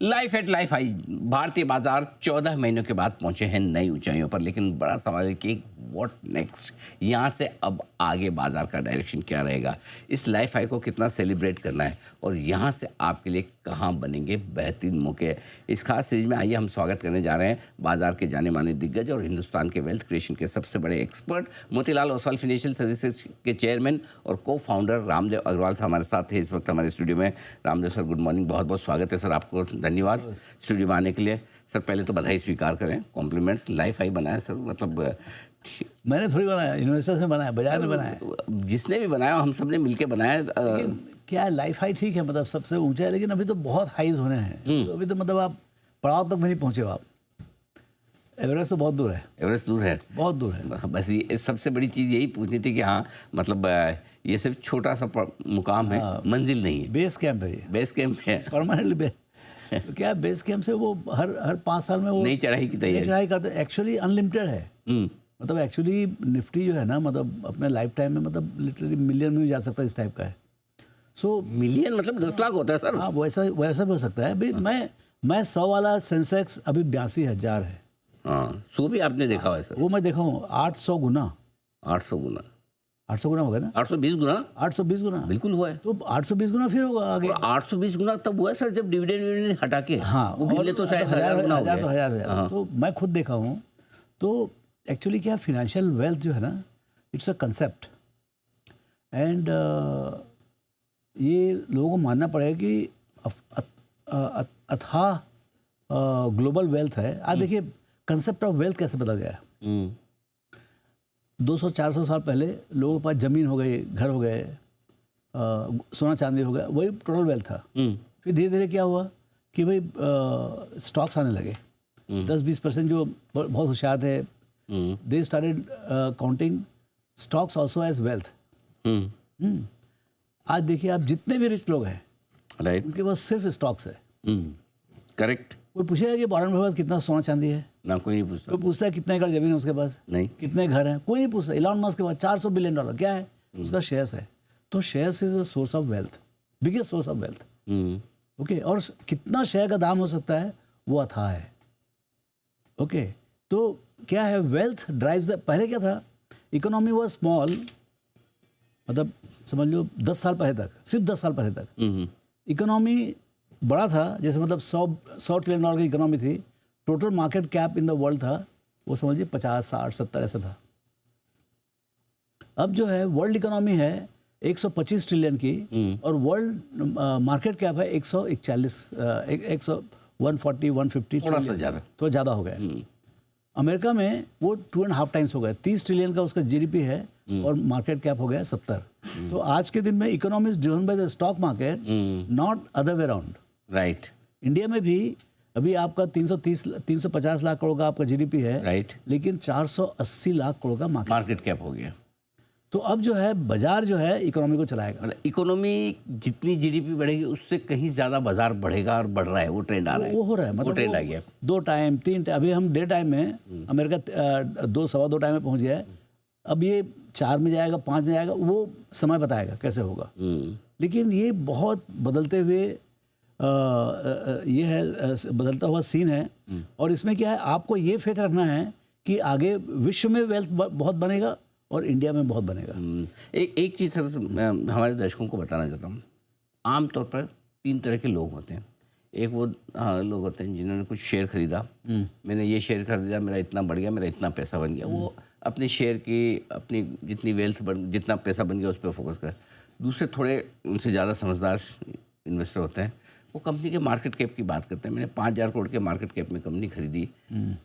Life at life I. भारतीय बाजार 14 महीनों के बाद पहुंचे हैं नई ऊंचाइयों पर, लेकिन बड़ा सवाल है कि व्हाट नेक्स्ट, यहाँ से अब आगे बाजार का डायरेक्शन क्या रहेगा, इस लाइफ हाई को कितना सेलिब्रेट करना है और यहाँ से आपके लिए कहाँ बनेंगे बेहतरीन मौके। इस खास सीरीज में आइए हम स्वागत करने जा रहे हैं बाजार के जाने माने दिग्गज और हिंदुस्तान के वेल्थ क्रिएशन के सबसे बड़े expert Motilal Oswal financial services के चेयरमैन और को फाउंडर रामदेव अग्रवाल हमारे साथ है इस वक्त हमारे स्टूडियो में। रामदेव सर, गुड मॉर्निंग, बहुत बहुत स्वागत है सर, आपको धन्यवाद स्टूडियो में आने के लिए। सर पहले तो बधाई स्वीकार करें, कॉम्प्लीमेंट्स। लाइफ हाई बनाया सर, मतलब मैंने थोड़ी बनाया, इन्वेस्टर्स ने बनाया, बाजार ने बनाया, जिसने भी बनाया हम सब ने मिलकर बनाया। क्या है, लाइफ हाई ठीक है, मतलब सबसे ऊंचा है, लेकिन अभी तो बहुत हाईज होने हैं। तो अभी तो मतलब आप पड़ाव तक भी नहीं पहुंचे हो आप। एवरेस्ट तो बहुत दूर है, एवरेस्ट दूर है, बहुत दूर है। बस ये सबसे बड़ी चीज़ यही पूछनी थी कि हाँ मतलब ये सिर्फ छोटा सा मुकाम है, मंजिल नहीं है, बेस कैंप है, ये बेस कैंप है परमानेंट। तो क्या है, बेस कैंप से वो हर 5 साल में वो नई चढ़ाई की तैयारी चढ़ाई करते हैं। एक्चुअली अनलिमिटेड है, मतलब एक्चुअली निफ्टी जो है ना, मतलब अपने लाइफ टाइम में मतलब लिटरली मिलियन में भी जा सकता है, इस टाइप का है। सो मिलियन मतलब 10 लाख होता है सर। हाँ, वैसा भी हो सकता है। अभी मैं 100 वाला सेंसेक्स अभी 82,000 है। हाँ, सो भी आपने देखा हुआ है सर? वो मैं देखा हूँ 800 गुना 800 गुना 800 गुना हो गया ना, 820 गुना 820 गुना बिल्कुल हुआ है। तो 820 गुना फिर होगा आगे। 820 गुना तब हुआ है सर जब डिविडेंड हटा के। हाँ, वो गिनले तो शायद हजार गुना हो गया। तो हजार। तो मैं खुद देखा हूँ। तो एक्चुअली क्या, फिनेंशियल वेल्थ जो है ना, इट्स अ कंसेप्ट एंड ये लोगों को मानना पड़ेगा कि अथाह ग्लोबल वेल्थ है। आज देखिए कंसेप्ट ऑफ वेल्थ कैसे बदल गया है। 200-400 साल पहले लोगों के पास जमीन हो गई, घर हो गए, सोना चांदी हो गया, वही टोटल वेल्थ था। फिर धीरे धीरे क्या हुआ कि भाई स्टॉक्स आने लगे। 10-20% जो बहुत होशियार थे, they started counting stocks also as wealth. आज देखिए आप जितने भी रिच लोग हैं, राइट, उनके पास सिर्फ स्टॉक्स है। करेक्ट। कोई पूछेगा कि वॉरेन बफेट के पास कितना सोना चांदी है? ना, कोई नहीं पूछता। कोई पूछता है कितने एकड़ जमीन है उसके पास? नहीं। कितने घर हैं? कोई नहीं पूछता। इलॉन मस्क के पास $400 बिलियन क्या है? उसका शेयर्स है। तो shares is a source of wealth, biggest source of wealth. Okay, और कितना शेयर का दाम हो सकता है वो अथाह है। ओके, तो क्या है, वेल्थ ड्राइव्स द। पहले क्या था, इकोनॉमी वाज स्मॉल, मतलब समझ लो 10 साल पहले तक, सिर्फ 10 साल पहले तक इकोनॉमी बड़ा था। जैसे मतलब 100 ट्रिलियन डॉलर की इकोनॉमी थी। Total market cap in the world था वो समझिए 50, 60, 70 ऐसा था। अब जो है वर्ल्ड इकोनॉमी है 125 ट्रिलियन की और वर्ल्ड मार्केट कैप है 141, 140, 150, थोड़ा सा ज़्यादा, तो ज़्यादा हो गया। अमेरिका में वो 2.5 टाइम्स हो गया, 30 ट्रिलियन का उसका जीडीपी है और मार्केट कैप हो गया 70। तो आज के दिन में economy is driven by the stock market, not other way around. Right. India में भी अभी आपका 350 लाख करोड़ का आपका जीडीपी है, राइट, लेकिन 480 लाख करोड़ का मार्केट कैप हो गया। तो अब जो है बाजार जो है इकोनॉमी को चलाएगा। मतलब इकोनॉमी जितनी जीडीपी बढ़ेगी उससे कहीं ज़्यादा बाजार बढ़ेगा और बढ़ रहा है, वो ट्रेंड आ रहा है। वो हो रहा है, मतलब ट्रेंड आ गया। 2 टाइम 3 टाइम, अभी हम डे टाइम में अमेरिका 2-2.25 टाइम में पहुंच गया है। अब ये 4 में जाएगा, 5 में जाएगा, वो समय बताएगा कैसे होगा। लेकिन ये बहुत बदलते हुए ये है, बदलता हुआ सीन है। और इसमें क्या है, आपको ये फेथ रखना है कि आगे विश्व में वेल्थ बहुत बनेगा और इंडिया में बहुत बनेगा। एक चीज़ सर मैं हमारे दर्शकों को बताना चाहता हूँ। आमतौर पर 3 तरह के लोग होते हैं। एक वो लोग होते हैं जिन्होंने कुछ शेयर खरीदा, मैंने ये शेयर खरीदा, मेरा इतना बढ़ गया, मेरा इतना पैसा बन गया, वो अपने शेयर की अपनी जितनी वेल्थ जितना पैसा बन गया उस पर फोकस कर। दूसरे थोड़े उनसे ज़्यादा समझदार इन्वेस्टर होते हैं, वो कंपनी के मार्केट कैप की बात करते हैं। मैंने 5,000 करोड़ के मार्केट कैप में कंपनी खरीदी,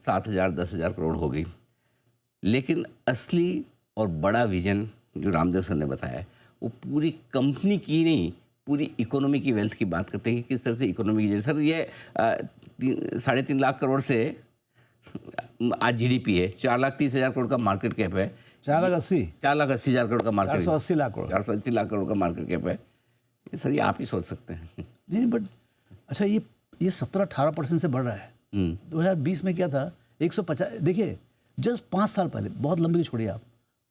7,000 10,000 करोड़ हो गई। लेकिन असली और बड़ा विजन जो रामदेव सर ने बताया है, वो पूरी कंपनी की नहीं, पूरी इकोनॉमी की वेल्थ की बात करते हैं कि किस तरह से इकोनॉमी की। सर ये 3.5 लाख करोड़ से आज जीडीपी है, 4,30,000 करोड़ का मार्केट कैप है, 4,80,000 करोड़ का मार्केट, 480 लाख करोड़, 480 लाख करोड़ का मार्केट कैप है। सर ये आप ही सोच सकते हैं। नहीं, बट अच्छा, ये 17-18% से बढ़ रहा है। 2020 में क्या था, 150। देखिए जस्ट 5 साल पहले, बहुत लंबी छोड़िए आप,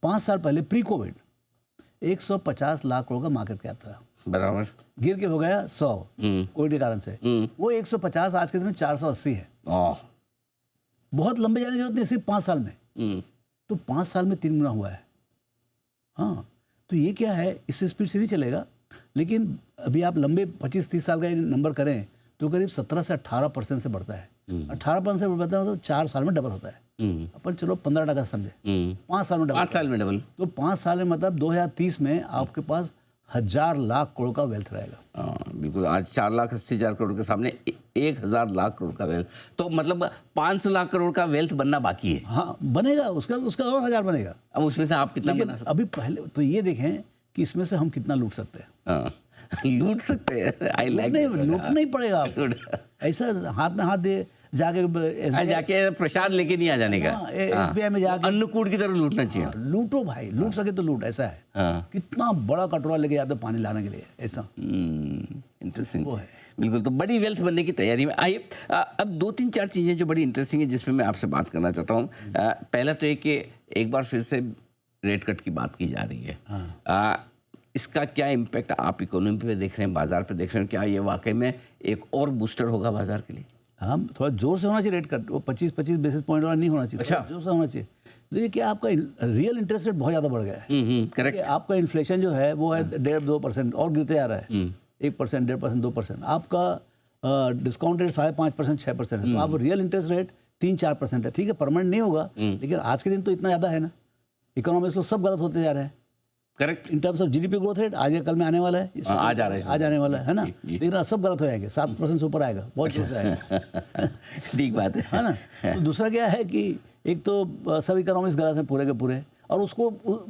5 साल पहले प्री कोविड 150 लाख करोड़ का मार्केट कैप था। बराबर। गिर के हो गया 100 कोई भी कारण से, वो 150 आज के दिन में 480 है। बहुत लंबे जाने की जरूरत नहीं, सिर्फ 5 साल में। तो 5 साल में 3 गुना हुआ है। हाँ, तो ये क्या है, इस स्पीड से नहीं चलेगा। लेकिन अभी आप लंबे 25-30 साल का नंबर करें तो करीब 17 से 18% से बढ़ता है। 18% से बढ़ता है तो 4 साल में डबल होता है। अपन चलो 15% समझे, 5 साल में डबल। 5 साल में डबल, तो 5 साल में मतलब 2030 में आपके पास 1000 लाख करोड़ का वेल्थ रहेगा। बिल्कुल। आज 4,80,000 करोड़ के सामने 1,000 लाख करोड़ का वेल्थ, तो मतलब 500 लाख करोड़ का वेल्थ बनना बाकी है। हाँ, बनेगा, उसका और 1000 बनेगा। अब उसमें से आप कितना बना सकते अभी पहले तो ये देखें कि इसमें से हम कितना लूट सकते हैं। लूट सकते हैं। आई लाइक लूटना ही पड़ेगा आपको। ऐसा हाथ में हाथ दे जाके प्रसाद लेके नहीं आ जाने का। SBI में जाके अन्नकूट की तरह लूटना चाहिए। लूटो भाई, लूट सके तो लूट। ऐसा है, कितना बड़ा कटोरा लेके जाते पानी लाने के लिए, ऐसा। इंटरेस्टिंग वो है। बिल्कुल। तो बड़ी वेल्थ बनने की तैयारी में आइए। अब 2-3-4 चीज़ें जो बड़ी इंटरेस्टिंग है जिसमें मैं आपसे बात करना चाहता हूँ। पहला तो एक कि एक बार फिर से रेट कट की बात की जा रही है। इसका क्या इम्पैक्ट आप इकोनॉमी पे देख रहे हैं, बाजार पे देख रहे हैं? क्या ये वाकई में एक और बूस्टर होगा बाजार के लिए? हम थोड़ा जोर से होना चाहिए रेट कट, वो 25-25 बेसिस पॉइंट वाला नहीं होना चाहिए। अच्छा, जोर से होना चाहिए। देखिए क्या आपका रियल इंटरेस्ट रेट बहुत ज़्यादा बढ़ गया है। करेक्ट। आपका इन्फ्लेशन जो है वो है 1.5-2% और गिरते जा रहा है। 1%, 1.5%, 2%। आपका डिस्काउंट रेट 5.5%, 6% है। तो आप रियल इंटरेस्ट रेट 3-4% है। ठीक है, परमानेंट नहीं होगा, लेकिन आज के दिन तो इतना ज़्यादा है ना। इकोनॉमिक्स लोग सब गलत होते जा रहे हैं। Correct. In terms of GDP growth rate आज या कल में आने वाला है, आज आने वाला है ना। देखना सब गलत हो जाएंगे, 7% से ऊपर आएगा, बहुत जोर से आएगा। ठीक बात है ना। तो दूसरा क्या है कि एक तो सब इकोनॉमिक्स गलत हैं पूरे के पूरे, और उसको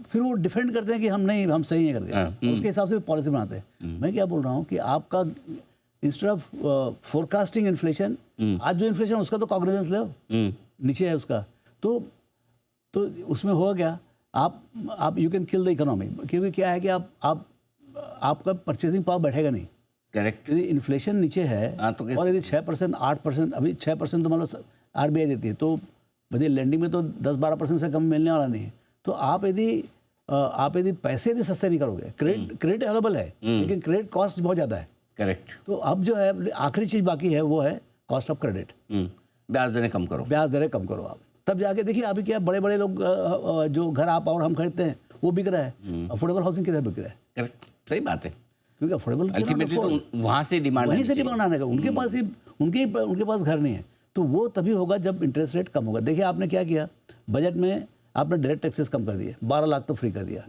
फिर वो डिफेंड करते हैं कि हम सही है करके, उसके हिसाब से पॉलिसी बनाते हैं। मैं क्या बोल रहा हूँ कि आपका इंस्टेड ऑफ फोरकास्टिंग इन्फ्लेशन, आज जो इन्फ्लेशन उसका तो कॉग्निजेंस लो, नीचे है उसका, तो उसमें हो गया आप you can kill the economy. क्योंकि क्या है कि आपका परचेसिंग पावर बैठेगा नहीं। करेक्ट। यदि इन्फ्लेशन नीचे है तो और यदि 6%, 8%, अभी 6% तो मतलब RBI देती है, तो यदि लैंडिंग में तो 10-12% से कम मिलने वाला नहीं है। तो आप यदि पैसे यदि सस्ते नहीं करोगे, क्रेडिट अवेलेबल है लेकिन क्रेडिट कॉस्ट बहुत ज़्यादा है। करेक्ट। तो अब जो है आखिरी चीज़ बाकी है वो है कॉस्ट ऑफ क्रेडिट। ब्याज दरें कम करो, ब्याज दरें कम करो आप, तब जाके देखिए अभी क्या बड़े बड़े लोग जो घर आप और हम खरीदते हैं वो बिक रहा है। अफोर्डेबल हाउसिंग किधर बिक रहा है? करेक्ट, सही बात है। क्योंकि अफोर्डेबल अल्टीमेटली तो वहाँ से डिमांड, वहीं से डिमांड आने का। उनके पास घर नहीं है, तो वो तभी होगा जब इंटरेस्ट रेट कम होगा। देखिए आपने क्या किया, बजट में आपने डायरेक्ट टैक्सेस कम कर दिए, 12 लाख तो फ्री कर दिया।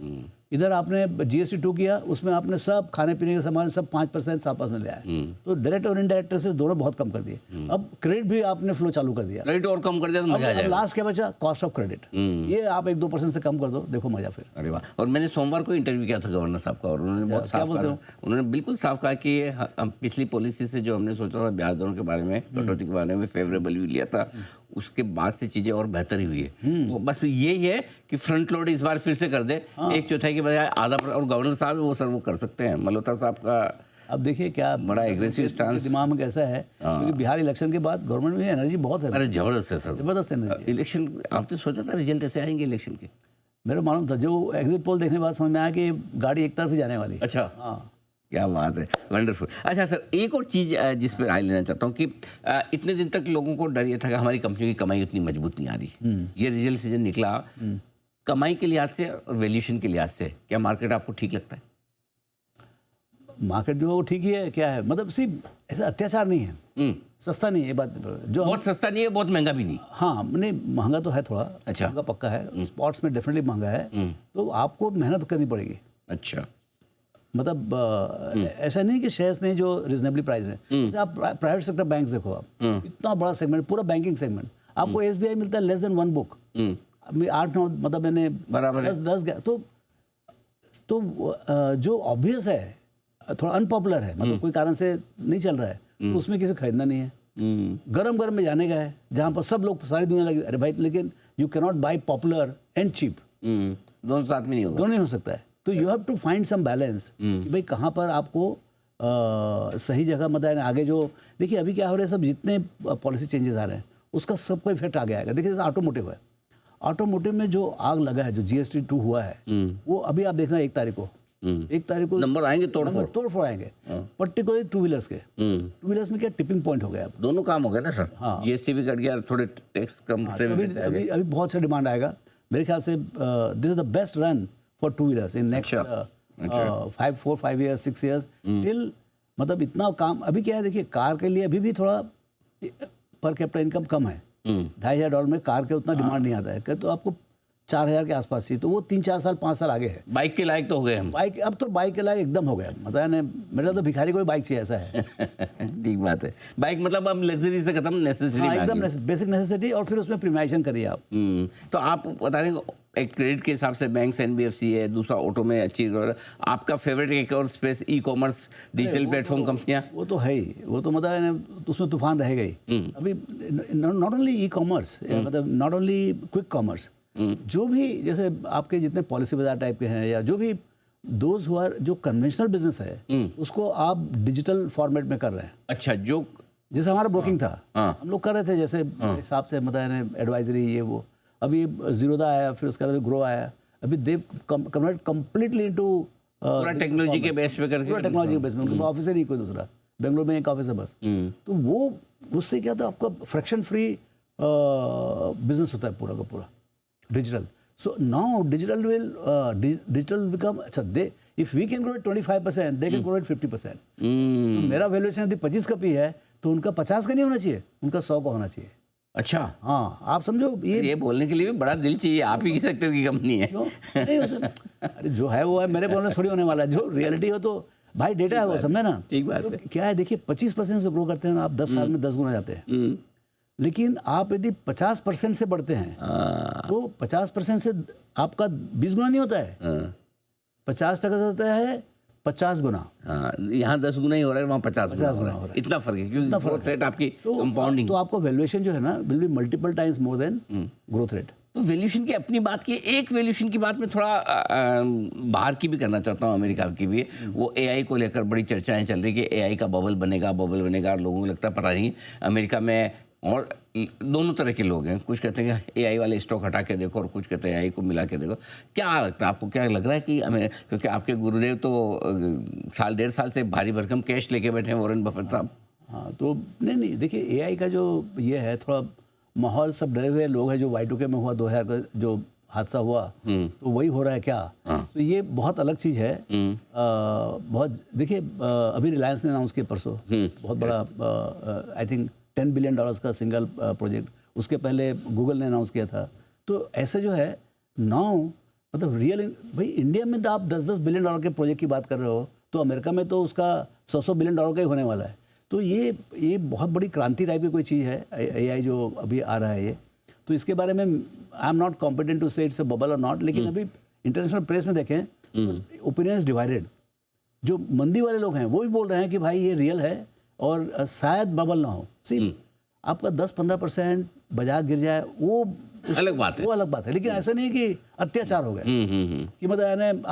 इधर आपने GST 2 किया, उसमें आपने सब खाने पीने के सामान सब 5% आपस में ले आए। तो डायरेक्ट और इनडायरेक्ट टैक्सेस दोनों बहुत कम कर दिए। अब क्रेडिट भी आपने फ्लो चालू कर दिया, क्रेडिट और कम कर दिया तो मजा आ जाएगा। लास्ट क्या बचा? Cost of credit. ये आप 1-2% से कम कर दो, देखो मजा फिर। अरे वाह। और मैंने सोमवार को इंटरव्यू किया था गवर्नर साहब का, और उन्होंने बहुत साफ कहा, उन्होंने बिल्कुल साफ कहा कि हम पिछली पॉलिसी से जो हमने सोचा था ब्याज दरों के बारे में, कटौती के बारे में फेवरेबल व्यू लिया था, उसके बाद से चीज़ें और बेहतर ही हुई है। तो बस यही है कि फ्रंट लोड इस बार फिर से कर दे, 1/4 के बजाय आधा। और गवर्नर साहब वो कर सकते हैं। मल्होत्रा साहब का अब देखिए क्या बड़ा एग्रेसिव स्टांस दिमाग में कैसा है, क्योंकि बिहार इलेक्शन के बाद गवर्नमेंट में एनर्जी बहुत है। अरे जबरदस्त है सर, जबरदस्त एनर्जी। इलेक्शन आपने सोचा था रिजल्ट ऐसे आएंगे इलेक्शन के? मेरा मालूम था, जो एग्जिट पोल देखने के बाद समझ में आया कि गाड़ी एक तरफ ही जाने वाली। अच्छा, हाँ, क्या बात है, वंडरफुल। अच्छा सर, एक और चीज़ जिस पर राय लेना चाहता हूँ कि इतने दिन तक लोगों को डर ये था कि हमारी कंपनी की कमाई उतनी मजबूत नहीं आ रही। ये रिजल्ट सीजन निकला, कमाई के लिहाज से और वैल्यूएशन के लिहाज से क्या मार्केट आपको ठीक लगता है? मार्केट जो है वो ठीक ही है। क्या है मतलब, सिर्फ ऐसा अत्याचार नहीं है, सस्ता नहीं है, ये बात जो बहुत सस्ता नहीं है, बहुत महंगा भी नहीं। हाँ, नहीं महंगा तो है थोड़ा। अच्छा, महंगा पक्का है, स्पॉट्स में डेफिनेटली महंगा है। तो आपको मेहनत करनी पड़ेगी। अच्छा, मतलब ऐसा नहीं कि शेयर्स नहीं जो रिजनेबली प्राइस है। जैसे आप प्राइवेट सेक्टर बैंक देखो, आप इतना बड़ा सेगमेंट, पूरा बैंकिंग सेगमेंट, आपको SBI मिलता है लेस देन 1 बुक। 8-9 मतलब मैंने बराबर 10 गया तो जो ऑब्वियस है, थोड़ा अनपॉपुलर है, मतलब कोई कारण से नहीं चल रहा है, तो उसमें किसी खरीदना नहीं है। गरम में जाने का है, जहाँ पर सब लोग, सारी दुनिया लगी, अरे भाई, लेकिन you can not buy popular and cheap. दोनों साथ में नहीं होगा, दोनों नहीं हो सकता है। तो you have to find some balance कि भाई कहाँ पर आपको सही जगह मतलब आगे। जो देखिए अभी क्या हो रहा है, सब जितने पॉलिसी चेंजेस आ रहे हैं उसका सबको इफेक्ट आगे आएगा। देखिए जैसे ऑटोमोटिव है, ऑटोमोटिव में जो आग लगा है, जो GST 2 हुआ है, वो अभी आप देखना 1 तारीख को 1 तारीख को नंबर आएंगे तोड़ फोड़ आएंगे, पर्टिकुलरली टू व्हीलर्स के। टू व्हीलर्स में क्या टिपिंग पॉइंट हो गया अब, दोनों काम हो गए ना सर। हाँ। जीएसटी भी कट गया, थोड़े टैक्स कम से अभी बहुत सा डिमांड आएगा मेरे ख्याल से। This is the best run for two wheelers in next 5 years 6 years till, मतलब इतना काम। अभी क्या है देखिए, कार के लिए अभी भी थोड़ा पर कैपिटा इनकम कम है, $2,500 में कार के उतना डिमांड नहीं आता है, तो आपको 4,000 के आसपास चाहिए, तो वो 3-4 साल 5 साल आगे है। बाइक के लायक तो हो गए हम। बाइक अब तो बाइक के लायक एकदम हो गया, मतलब मेरा तो भिखारी कोई बाइक चाहिए ऐसा है। ठीक बात है। बाइक मतलब अब लग्जरी से खत्म, नेसेसिटी में एकदम बेसिक नेसेसिटी, और फिर उसमें प्रीमाइजेशन करिए आप। तो आप बता रहे हैं एक क्रेडिट के हिसाब से बैंक्स एनबीएफसी है, दूसरा ऑटो में अच्छी, आपका फेवरेट एक और space e commerce digital platform कंपनियां? वो तो है ही, वो तो मतलब उसमें तूफान रहेगा ही। अभी नॉट ओनली ई कॉमर्स, मतलब नॉट ओनली क्विक कॉमर्स, जो भी जैसे आपके जितने पॉलिसी बाजार टाइप के हैं, या जो भी दोज हु आर जो कन्वेंशनल बिजनेस है उसको आप डिजिटल फॉर्मेट में कर रहे हैं। अच्छा, जो जैसे हमारा ब्रोकिंग था, हम लोग कर रहे थे जैसे हिसाब से, मतलब एडवाइजरी ये वो, अभी जीरोदा आया, फिर उसके बाद अभी ग्रो आया, अभी दे कन्वर्ट कंप्लीटली इनटू पूरा टेक्नोलॉजी के बेस पे करके, पूरा टेक्नोलॉजी के बेस में। उनके ऑफिस ही नहीं कोई दूसरा, बेंगलोर में एक ऑफिस है बस। तो वो उससे क्या था, आपका फ्रैक्शन फ्री बिजनेस होता है पूरा का पूरा digital. So now digital will become, अच्छा they if we can grow at 25% they can grow at 50%। तो मेरा वैल्यूएशन यदि 25 का पी है तो उनका 50 का नहीं होना चाहिए, उनका 100 का होना चाहिए। अच्छा, हाँ, आप समझो ये बोलने के लिए भी बड़ा दिल चाहिए। आप ही की सेक्टर की कंपनी है। नहीं अरे जो है वो है, मेरे बोलने थोड़ी होने वाला है। जो रियलिटी हो तो भाई डेटा है वो, समझे ना। ठीक बात है। क्या है देखिए, 25% से ग्रो करते हैं आप, 10 साल में 10 गुना जाते हैं। लेकिन आप यदि 50% से बढ़ते हैं तो 50% से आपका 20 गुना नहीं होता है, 50% होता है 50 गुना। यहाँ 10 गुना ही हो रहा है, वहाँ 50 गुना हो रहा है। इतना फर्क है, क्योंकि ग्रोथ रेट आपकी कंपाउंडिंग, तो आपका वैल्यूएशन जो है ना will be multiple times more than growth rate. तो वैल्यूएशन की अपनी बात की, एक वैल्यूएशन की बात में थोड़ा बाहर की भी करना चाहता हूँ, अमेरिका की भी। वो एआई को लेकर बड़ी चर्चाएं चल रही कि एआई का बबल बनेगा। लोगों को लगता है पता नहीं अमेरिका में, और दोनों तरह के लोग हैं, कुछ कहते हैं कि एआई वाले स्टॉक हटा के देखो, और कुछ कहते हैं एआई को मिला के देखो। क्या लगता है आपको, क्या लग रहा है कि क्योंकि आपके गुरुदेव तो 1.5 साल से भारी भरकम कैश लेके बैठे हैं, वॉरेन बफेट साहब। हाँ, तो नहीं देखिए, एआई का जो ये है, थोड़ा माहौल, सब डरे हुए लोग हैं। जो Y2K में हुआ 2000 का जो हादसा हुआ, तो वही हो रहा है क्या? तो ये बहुत अलग चीज़ है। बहुत देखिए, अभी रिलायंस ने अनाउंस किया परसों, बहुत बड़ा आई थिंक $10 बिलियन का सिंगल प्रोजेक्ट। उसके पहले गूगल ने अनाउंस किया था। तो ऐसे जो है नाउ, मतलब रियल भाई, इंडिया में तो आप $10 बिलियन के प्रोजेक्ट की बात कर रहे हो, तो अमेरिका में तो उसका $100 बिलियन का ही होने वाला है। तो ये बहुत बड़ी क्रांति टाइप की कोई चीज़ है एआई जो अभी आ रहा है ये। तो इसके बारे में I am not competent to say it's a bubble or not, लेकिन अभी इंटरनेशनल प्रेस में देखें, ओपिनियंस डिवाइडेड। जो मंदी वाले लोग हैं वो भी बोल रहे हैं कि भाई ये रियल है और शायद बबल ना हो। सी आपका 10-15% बाजार गिर जाए वो अलग बात है, वो अलग बात है। लेकिन ऐसा नहीं है कि अत्याचार हो गए कि मतलब यानी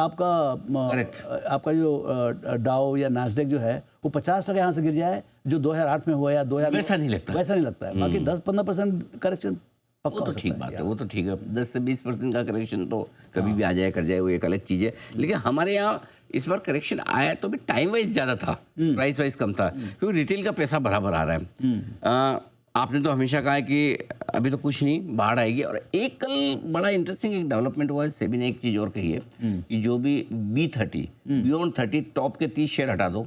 आपका जो डाउ या नास्डेक जो है वो 50% यहाँ से गिर जाए, जो 2008 में हुआ या 2000, वैसा नहीं लगता है। बाकी 10-15% करेक्शन वो तो ठीक बात है, वो तो ठीक है। 10 से 20% का करेक्शन तो कभी भी आ जाए कर जाए, वो एक अलग चीज़ है। लेकिन हमारे यहाँ इस बार करेक्शन आया तो भी टाइम वाइज ज़्यादा था, प्राइस वाइज कम था, क्योंकि रिटेल का पैसा बराबर आ रहा है। आपने तो हमेशा कहा है कि अभी तो कुछ नहीं, बाढ़ आएगी। और एक कल बड़ा इंटरेस्टिंग एक डेवलपमेंट हुआ है, सेबी ने एक चीज़ और कही है कि जो भी B30 बियॉन्ड 30 टॉप के 30 शेयर हटा दो,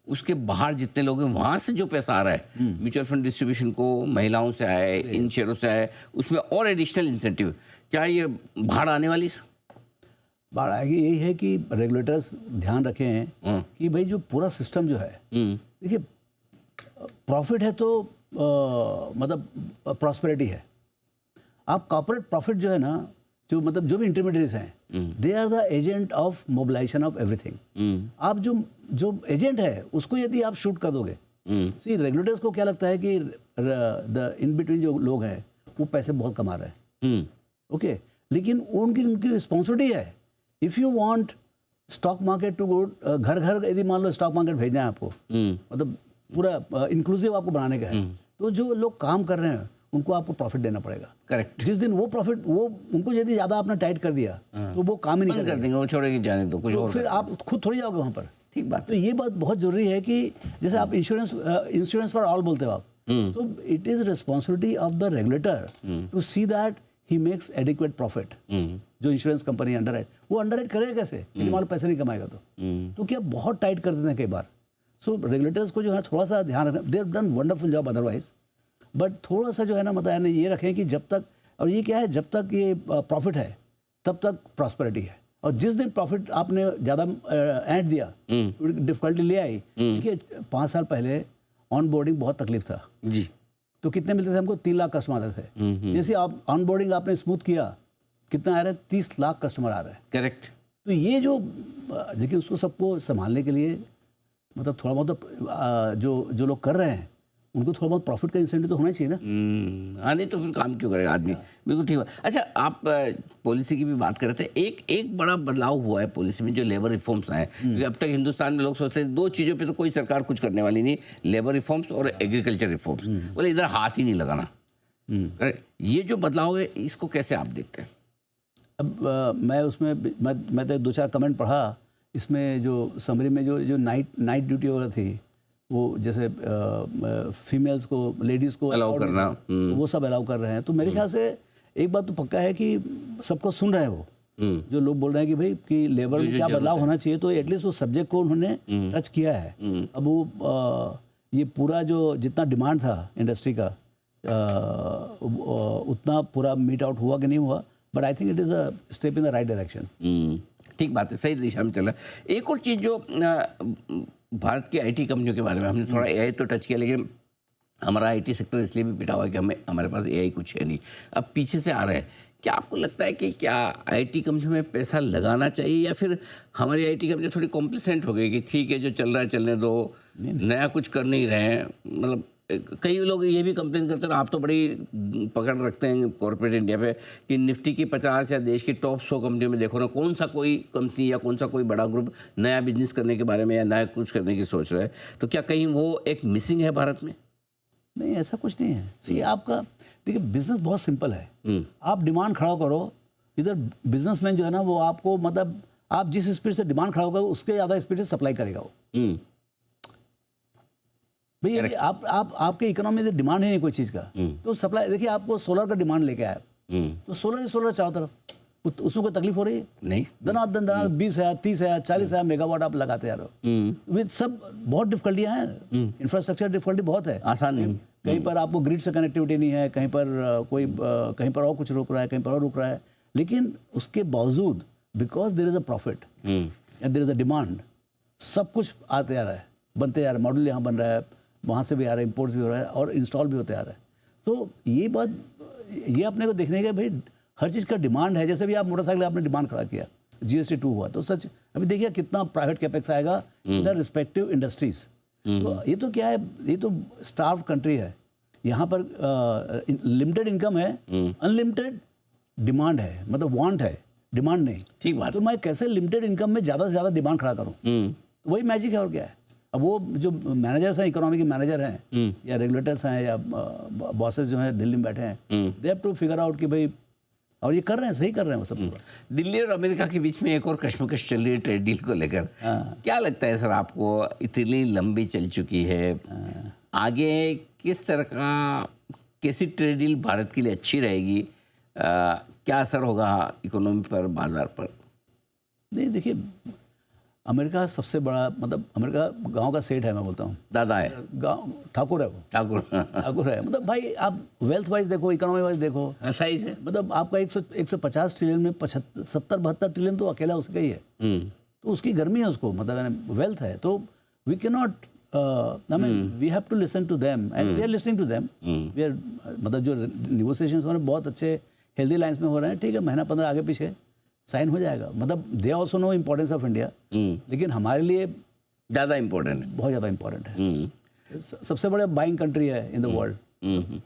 उसके बाहर जितने लोग हैं वहाँ से जो पैसा आ रहा है म्यूचुअल फंड डिस्ट्रीब्यूशन को, महिलाओं से आए, इन शेयरों से आए, उसमें और एडिशनल इंसेंटिव, क्या ये बाढ़ आने वाली? बाढ़ आएगी। यही है कि रेगुलेटर्स ध्यान रखें कि भाई जो पूरा सिस्टम जो है, देखिए प्रॉफिट है तो मतलब प्रॉस्पेरिटी है। आप कॉर्पोरेट प्रॉफिट जो है ना, जो मतलब जो भी इंटरमीडिएट्स हैं, they are the agent of mobilisation of everything. आप जो एजेंट है उसको यदि आप शूट कर दोगे, सी रेगुलेटर्स को क्या लगता है कि द इन बिटवीन जो लोग हैं वो पैसे बहुत कमा रहे हैं, ओके, लेकिन उनकी रिस्पॉन्सिबिलिटी है। If you want stock market to go, घर घर यदि मान लो स्टॉक मार्केट भेजना है आपको, मतलब पूरा इंक्लूसिव आपको बनाने का है, तो जो लोग काम कर रहे हैं उनको आपको प्रॉफिट देना पड़ेगा। करेक्ट। जिस दिन वो प्रॉफिट वो उनको यदि ज़्यादा आपने टाइट कर दिया तो वो काम ही नहीं कर करेंगे, देंगे, वो छोड़ेंगे, जाने दो, कुछ तो और फिर आप खुद थोड़ी जाओगे वहाँ पर। ठीक बात। तो ये बात बहुत जरूरी है कि जैसे आप इंश्योरेंस फॉर ऑल बोलते हो आप, तो it is responsibility of the regulator to see that he makes adequate profit. जो इंश्योरेंस कंपनी अंडर वो अंडर करेगा कैसे यदि मान लो पैसे नहीं कमाएगा तो क्या बहुत टाइट कर देते हैं कई बार। सो रेगुलेटर्स को जो है थोड़ा सा ध्यान रखना, they have done wonderful job otherwise, but थोड़ा सा जो है ना मतलब ये रखें कि जब तक, और ये क्या है, जब तक ये प्रॉफिट है तब तक प्रॉस्पेरिटी है, और जिस दिन प्रॉफिट आपने ज़्यादा ऐड दिया, डिफिकल्टी ले आई। देखिए 5 साल पहले ऑन बोर्डिंग बहुत तकलीफ था जी, तो कितने मिलते थे हमको? 3 लाख कस्टमर आते थे। जैसे आप ऑन बोर्डिंग आपने स्मूथ किया, कितना आ रहा है? 30 लाख कस्टमर आ रहे हैं। करेक्ट। तो ये जो देखिए उसको सबको संभालने के लिए मतलब थोड़ा बहुत जो लोग कर रहे हैं उनको थोड़ा बहुत प्रॉफिट का इंसेंटिव तो होना चाहिए ना। हाँ, नहीं तो फिर काम क्यों करेगा आदमी। बिल्कुल ठीक है। अच्छा, आप पॉलिसी की भी बात कर रहे थे। एक बड़ा बदलाव हुआ है पॉलिसी में, जो लेबर रिफॉर्म्स आए, क्योंकि अब तक हिंदुस्तान में लोग सोचते थे 2 चीज़ों पे तो कोई सरकार कुछ करने वाली नहीं, लेबर रिफॉर्म्स और एग्रीकल्चर रिफॉर्म्स, बोले इधर हाथ ही नहीं लगाना। ये जो बदलाव है इसको कैसे आप देखते हैं? अब मैं उसमें मैं तो 2-4 कमेंट पढ़ा इसमें, जो समरी में जो नाइट ड्यूटी वगैरह थी, वो जैसे फीमेल्स को, लेडीज़ को अलाउ करना, वो सब अलाउ कर रहे हैं। तो मेरे ख्याल से एक बात तो पक्का है कि सबको सुन रहे हैं वो, जो लोग बोल रहे हैं कि भाई कि लेबर में क्या बदलाव होना चाहिए, तो एटलीस्ट वो सब्जेक्ट को उन्होंने टच किया है। अब वो ये पूरा जो जितना डिमांड था इंडस्ट्री का उतना पूरा मीट आउट हुआ कि नहीं हुआ, but I think it is a step in the right direction. ठीक बात है, सही दिशा में चला। एक और चीज़ जो भारत की आईटी कंपनियों के बारे में, हमने थोड़ा एआई तो टच किया, लेकिन हमारा आईटी सेक्टर इसलिए भी पिटा हुआ है कि हमारे पास एआई कुछ है नहीं, अब पीछे से आ रहा है। क्या आपको लगता है कि क्या आईटी कंपनियों में पैसा लगाना चाहिए, या फिर हमारी आईटी कंपनी थोड़ी कॉम्प्लिसेंट हो गई कि ठीक है जो चल रहा है चलने दो, नया कुछ कर नहीं रहे हैं? मतलब कई लोग ये भी कंप्लेन करते हैं, आप तो बड़ी पकड़ रखते हैं कॉर्पोरेट इंडिया पे कि निफ्टी की 50 या देश की टॉप 100 कंपनियों में देखो ना, कौन सा कोई कंपनी या कौन सा कोई बड़ा ग्रुप नया बिजनेस करने के बारे में या नया कुछ करने की सोच रहा है। तो क्या कहीं वो एक मिसिंग है भारत में? नहीं, ऐसा कुछ नहीं है। सी आपका देखिए बिजनेस बहुत सिंपल है। आप डिमांड खड़ा करो, इधर बिजनेसमैन जो है ना वो आपको मतलब आप जिस स्पीड से डिमांड खड़ा होगा उसके ज़्यादा स्पीड से सप्लाई करेगा वो। भाई आप आपके इकोनॉमी में डिमांड है नहीं कोई चीज़ का, तो सप्लाई, देखिए आपको सोलर का डिमांड लेके आया, तो सोलर ही सोलर चारों तरफ, उसमें कोई तकलीफ हो रही है? नहीं। दनादन 20,000 30,000 40,000 मेगावाट आप लगाते जा रहे हो, विद सब बहुत डिफिकल्टियाँ हैं, इंफ्रास्ट्रक्चर डिफिकल्टी बहुत है, आसान नहीं। कहीं पर आपको ग्रिड से कनेक्टिविटी नहीं है, कहीं पर कहीं पर और कुछ रुक रहा है, कहीं पर और रुक रहा है, लेकिन उसके बावजूद because there is a profit and there is a demand, सब कुछ आते जा रहा है, बनते जा रहा है, मॉडल यहाँ बन रहा है, वहाँ से भी आ रहा है, इम्पोर्ट्स भी हो रहा है और इंस्टॉल भी होते आ रहा है। तो ये बात, ये अपने को देखने का भाई हर चीज़ का डिमांड है। जैसे भी आप मोटरसाइकिल आपने डिमांड खड़ा किया, GST 2 हुआ, तो सच अभी देखिए कितना प्राइवेट कैपेक्स आएगा इन द रिस्पेक्टिव इंडस्ट्रीज। तो ये तो क्या है, ये तो स्टार्व कंट्री है, यहाँ पर लिमिटेड इनकम है, अनलिमिटेड डिमांड है, मतलब वांट है, डिमांड नहीं। ठीक बात। तो मैं कैसे लिमिटेड इनकम में ज़्यादा से ज़्यादा डिमांड खड़ा करूँ? तो वही मैजिक है और क्या है। अब वो जो मैनेजर्स हैं, इकोनॉमी के मैनेजर हैं या रेगुलेटर्स हैं या बॉसेस जो हैं दिल्ली में बैठे हैं, they have to figure out कि भाई, और ये कर रहे हैं, सही कर रहे हैं वो सब पूरा। दिल्ली और अमेरिका के बीच में एक और कश्मकश चल रही है ट्रेड डील को लेकर। क्या लगता है सर आपको, इतनी लंबी चल चुकी है, आगे किस तरह का, कैसी ट्रेड डील भारत के लिए अच्छी रहेगी, क्या असर होगा इकोनॉमी पर, बाजार पर? नहीं देखिए, अमेरिका सबसे बड़ा, मतलब अमेरिका गांव का सेठ है, मैं बोलता हूँ, दादा है, गांव ठाकुर है वो, ठाकुर है। मतलब भाई आप वेल्थ वाइज देखो, इकोनॉमी वाइज देखो, सही से, मतलब आपका 150 ट्रिलियन में 70-72 ट्रिलियन तो अकेला उसका ही है। तो उसकी गर्मी है उसको, मतलब वेल्थ है। तो we can not, I mean we have to listen to them and we are listening to them. We are, मतलब जो निगोसिएशन हो रहे हैं बहुत अच्छे हेल्दी लाइन्स में हो रहे हैं, ठीक है, महीना 15 आगे पीछे साइन हो जाएगा। मतलब they also know importance of India, लेकिन हमारे लिए ज़्यादा इम्पोर्टेंट है, बहुत ज़्यादा इम्पोर्टेंट है। सबसे बड़े बाइंग कंट्री है in the world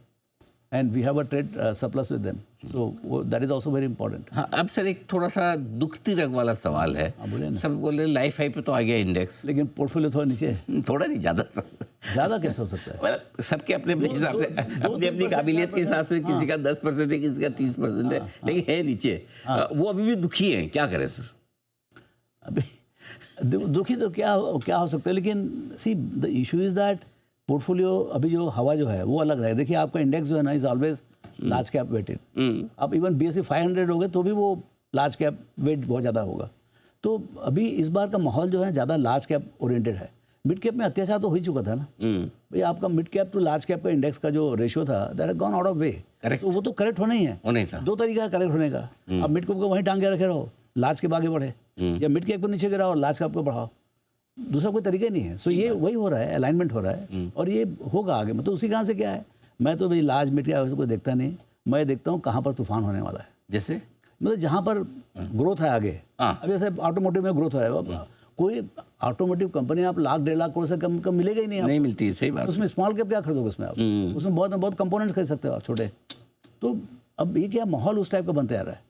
and we have a trade surplus with them, so that is also very important. हाँ, अब सर एक थोड़ा सा दुख तिरक वाला सवाल है। सब बोल रहे लाइफ हाई पे तो आ गया इंडेक्स, लेकिन पोर्टफोलियो थोड़ा नीचे है, थोड़ा नहीं ज़्यादा सर। ज़्यादा कैसे हो सकता है? मतलब सबके अपने अपने हिसाब से, अपनी अपनी 3% काबिलियत के हिसाब से, किसी का 10% है, किसी का 30% है, लेकिन है नीचे। वो अभी भी दुखी है, क्या करें सर? अभी दुखी तो क्या क्या हो सकता है, लेकिन see the issue is that portfolio अभी जो हवा जो है वो अलग रहा है। देखिए आपका इंडेक्स जो है ना is always large cap weighted. आप इवन BSE 500 हो गए तो भी वो लार्ज कैप वेट बहुत ज़्यादा होगा। तो अभी इस बार का माहौल जो है ज़्यादा लार्ज कैप ओरिएंटेड है। मिड कैप में अत्याचार तो हो ही चुका था ना। भाई आपका mid cap to large cap का इंडेक्स का जो रेशियो था that has gone out of way. तो वो तो करेक्ट होना ही है। वो नहीं था। दो तरीका है करेक्ट होने का। आप मिड कैप को वहीं टांग के रखे रहो, लार्ज कैप आगे बढ़े, या मिड कैप को नीचे गिराओ और लार्ज कैप को बढ़ाओ। दूसरा कोई तरीका ही नहीं है। सो ये वही हो रहा है, अलाइनमेंट हो रहा है और ये होगा आगे। मतलब उसी कहाँ से क्या है, मैं तो भाई लार्ज मिड कैप कोई देखता नहीं। मैं देखता हूँ कहाँ पर तूफान होने वाला है। जैसे मतलब जहाँ पर ग्रोथ है आगे। अभी जैसे ऑटोमोटिव में ग्रोथ है, कोई ऑटोमोटिव कंपनी आप लाख 1.5 लाख करोड़ से कम मिलेगा ही नहीं। नहीं मिलती है, सही बात। उसमें स्मॉल कैप क्या खरीदोगे उसमें आप? उसमें बहुत कंपोनेंट्स खरीद सकते हो आप छोटे। तो अब ये क्या माहौल उस टाइप का बनते आ रहा है,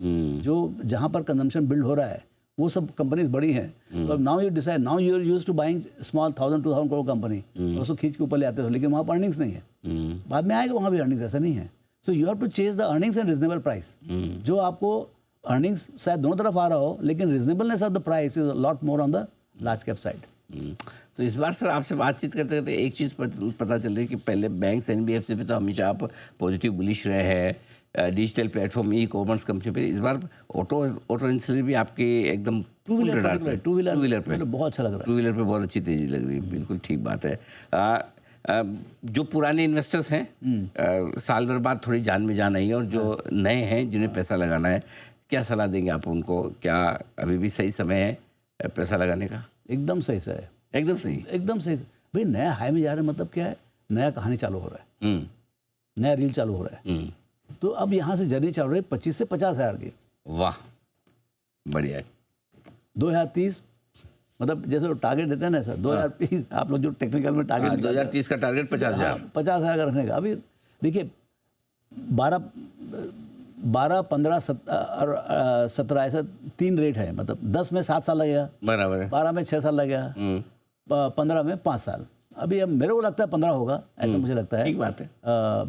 जो जहाँ पर कंजम्पशन बिल्ड हो रहा है वो सब कंपनीज बड़ी हैं। तो अब now you decide, now you are used to buying small 1000-2000 crore company, उसको खींच के ऊपर ले आते हो, लेकिन वहाँ पर अर्निंग्स नहीं है। बाद में आएगा वहाँ भी अर्निंग्स, ऐसा नहीं है। So you have to chase the earnings and reasonable price. जो आपको अर्निंग्स शायद दोनों तरफ आ रहा हो, लेकिन reasonableness of the price is lot more on the large cap side. तो इस बार सर आपसे बातचीत करते करते एक चीज़ पता चल रही है कि पहले बैंक्स NBFC पे तो हमेशा आप पॉजिटिव बुलिश रहे हैं, डिजिटल प्लेटफॉर्म ई-कॉमर्स कंपनी पे। इस बार ऑटो इंडस्ट्री भी आपके एकदम टू व्हीलर पे बहुत अच्छा लग रहा है। टू व्हीलर पे बहुत अच्छी तेजी लग रही है। बिल्कुल ठीक बात है। जो पुराने इन्वेस्टर्स हैं, साल भर बाद थोड़ी जान में जान आई है, और जो नए हैं जिन्हें पैसा लगाना है, क्या सलाह देंगे आप उनको? क्या अभी भी सही समय है पैसा लगाने का? एकदम सही से है, एकदम सही, एकदम सही। भाई नया हाई में जा रहे हैं, मतलब क्या है, नया कहानी चालू हो रहा है, नया रील चालू हो रहा है। तो अब यहाँ से जर्नी चालू रही 25 से 50 हज़ार की। वाह, बढ़िया है। 2030 मतलब जैसे टारगेट देते हैं ना सर, 2030 आप लोग जो टेक्निकल में टारगेट 2030 का टारगेट 50,000 का रखने का। अभी देखिए 12, 15, 17 ऐसा 3 रेट है। मतलब 10 में 7 साल लगेगा, बराबर है, 12 में 6 साल लगेगा, 15 में 5 साल। अभी अब मेरे को लगता है 15 होगा, ऐसा मुझे लगता है। ठीक बात है।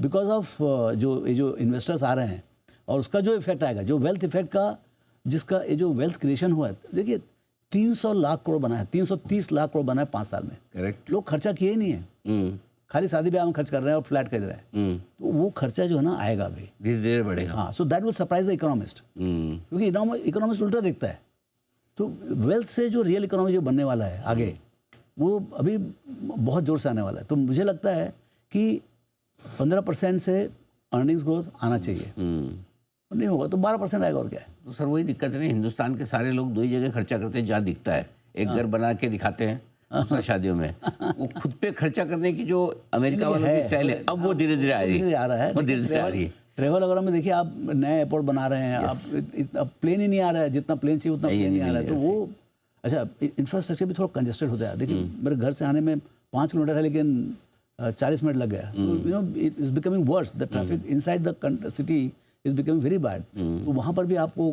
बिकॉज ऑफ जो इन्वेस्टर्स आ रहे हैं और उसका जो इफेक्ट आएगा, जो वेल्थ इफेक्ट का, जिसका ये जो वेल्थ क्रिएशन हुआ है, देखिए 300 लाख करोड़ बना है, 330 लाख करोड़ बना है 5 साल में। करेक्ट। लोग खर्चा किए ही नहीं है, खाली शादी ब्याह में खर्च कर रहे हैं और फ्लैट खरीद रहे हैं। तो वो खर्चा जो है ना आएगा अभी, धीरे धीरे बढ़ेगा। हाँ, so that will surprise the economist, क्योंकि इकोनॉमिस्ट उल्टा देखता है। तो वेल्थ से जो रियल इकोनॉमी जो बनने वाला है आगे, वो अभी बहुत जोर से आने वाला है। तो मुझे लगता है कि 15% से अर्निंग्स ग्रोथ आना चाहिए। नहीं होगा तो 12% आएगा, और क्या है। तो सर वही दिक्कत है ना, हिंदुस्तान के सारे लोग दो ही जगह खर्चा करते हैं जहाँ दिखता है। एक घर बना के दिखाते हैं, दूसरा शादियों में। वो खुद पे खर्चा करने की जो अमेरिका वालों की स्टाइल है, अब वो धीरे धीरे आ रही है, आ रहा है। वो धीरे धीरे आ रही है। ट्रेवल वगैरह में देखिए, आप नए एयरपोर्ट बना रहे हैं, आप प्लेन ही नहीं आ रहा है, जितना प्लेन चाहिए उतना प्लेन नहीं आ रहा है। तो वो अच्छा, इंफ्रास्ट्रक्चर भी थोड़ा कंजेस्टेड होता है। देखिए मेरे घर से आने में 5 किलोमीटर है, लेकिन 40 मिनट लग गया। तो you know it is becoming worse, the traffic inside the city is becoming very bad. तो वहाँ पर भी आपको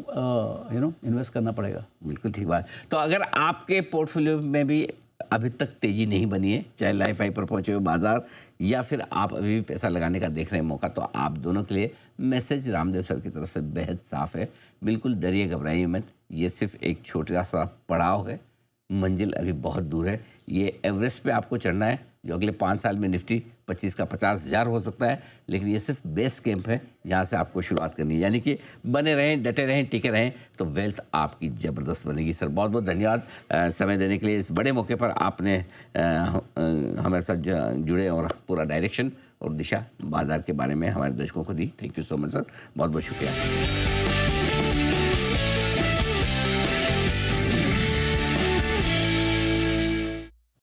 इन्वेस्ट करना पड़ेगा। बिल्कुल ठीक बात। तो अगर आपके पोर्टफोलियो में भी अभी तक तेजी नहीं बनी है, चाहे लाइफ हाई पर पहुंचे हुए बाजार, या फिर आप अभी भी पैसा लगाने का देख रहे हैं मौका, तो आप दोनों के लिए मैसेज रामदेव सर की तरफ से बेहद साफ है। बिल्कुल डरिए घबराइए मत, ये सिर्फ एक छोटा सा पड़ाव है, मंजिल अभी बहुत दूर है। ये एवरेस्ट पे आपको चढ़ना है, जो अगले 5 साल में निफ्टी 25 का 50,000 हो सकता है, लेकिन ये सिर्फ बेस कैंप है जहाँ से आपको शुरुआत करनी है। यानी कि बने रहें, डटे रहें, टिके रहें, तो वेल्थ आपकी ज़बरदस्त बनेगी। सर बहुत बहुत धन्यवाद समय देने के लिए। इस बड़े मौके पर आपने हमारे साथ जुड़े और पूरा डायरेक्शन और दिशा बाजार के बारे में हमारे दर्शकों को दी। Thank you so much sir, बहुत बहुत शुक्रिया।